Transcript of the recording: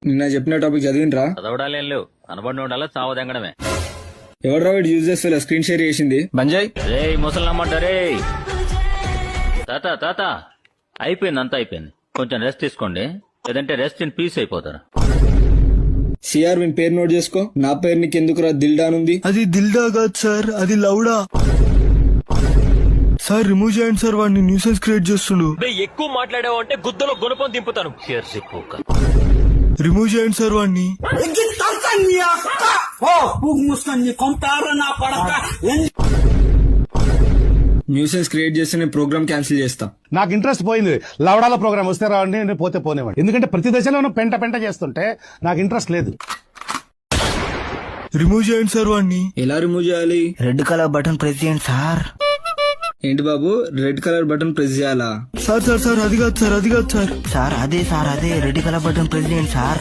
నిన్న చెప్పిన టాపిక్ చదివినరా? చదవడాలేం లేవు, కనబడి ఉండాలా చావదెంగడమే. ఎవడ్రా వీడు యూజ్ చేస్తా స్క్రీన్ షేర్ చేసింది? బంజాయ్ రే ముసలమ్మంటారే. తాత తాత అయిపోయింది, అంతా అయిపోయింది, కొంచెం రెస్ట్ తీసుకోండి, లేదంటే రెస్ట్ ఇన్ పీస్ అయిపోతారు. సిఆర్ విన్ పేరు నోట్ చేసుకో. నా పేరు నీకు ఎందుకురా దిల్డా ఉంది? అది దిల్డా కాదు సార్, అది లౌడా. సార్ రిమూవ్ చేయండి సార్, వాడిని న్యూసెన్స్ క్రియేట్ చేస్తుండు. ఎక్కువ మాట్లాడావు అంటే గుద్దలో గుణపం దింపుతాను. రిమూవ్ చేయండి సార్ వాడిని. న్యూసెన్స్ క్రియేట్ చేస్తే నేను ప్రోగ్రామ్ క్యాన్సిల్ చేస్తా. నాకు ఇంట్రెస్ట్ పోయింది. లవడాల ప్రోగ్రామ్ వస్తే రావండి, నేను పోతే పోనేవాడి. ఎందుకంటే ప్రతి దశలోనూ పెంట పెంట చేస్తుంటే నాకు ఇంట్రెస్ట్ లేదు. రిమూవ్ చేయండి సార్ వాడిని. ఎలా రిమూవ్ చేయాలి? రెడ్ కలర్ బటన్ ప్రెస్ చేయండి సార్. ఏంటి బాబు, రెడ్ కలర్ బటన్ ప్రెస్ చేయాలా? సార్ సార్ సార్ అది కాదు సార్, అది కాదు సార్. సార్ అదే రెడ్ కలర్ బటన్ ప్రెస్ చేయండి సార్.